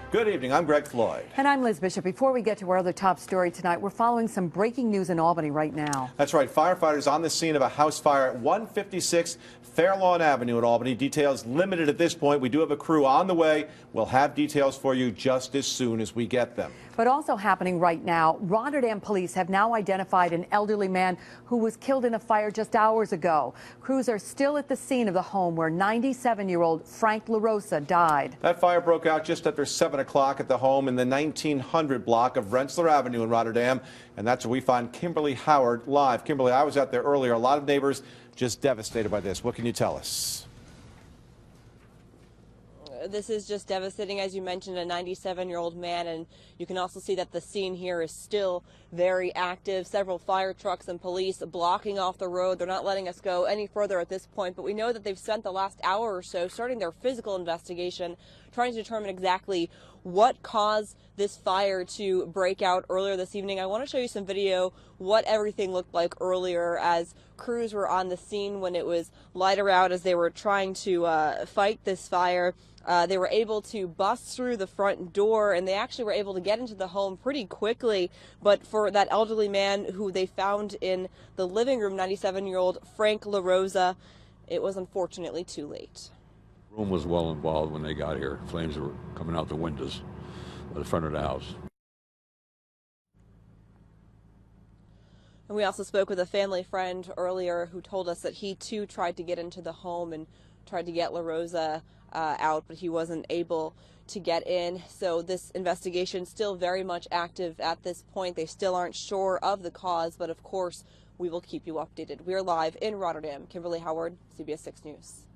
Good evening, I'm Greg Floyd. And I'm Liz Bishop. Before we get to our other top story tonight, we're following some breaking news in Albany right now. That's right, firefighters on the scene of a house fire at 156 Fairlawn Avenue in Albany. Details limited at this point. We do have a crew on the way. We'll have details for you just as soon as we get them. But also happening right now, Rotterdam Police have now identified an elderly man who was killed in a fire just hours ago. Crews are still at the scene of the home where 97-year-old Frank LaRosa died. That fire broke out just after 7 o'clock at the home in the 1900 block of Rensselaer Avenue in Rotterdam. And that's where we find Kimberly Howard live. Kimberly, I was out there earlier. A lot of neighbors just devastated by this. What can you tell us? This is just devastating, as you mentioned, a 97-year-old man, and you can also see that the scene here is still very active. Several fire trucks and police blocking off the road. They're not letting us go any further at this point, but we know that they've spent the last hour or so starting their physical investigation, trying to determine exactly what caused this fire to break out earlier this evening. I want to show you some video, what everything looked like earlier as crews were on the scene when it was lighter out, as they were trying to fight this fire. They were able to bust through the front door, and they actually were able to get into the home pretty quickly. But for that elderly man who they found in the living room, 97-year-old Frank LaRosa, it was unfortunately too late. The room was well involved when they got here. Flames were coming out the windows at the front of the house. And we also spoke with a family friend earlier who told us that he too tried to get into the home and tried to get LaRosa out, but he wasn't able to get in. So this investigation still very much active at this point. They still aren't sure of the cause, but of course we will keep you updated. We're live in Rotterdam. Kimberly Howard, CBS 6 News.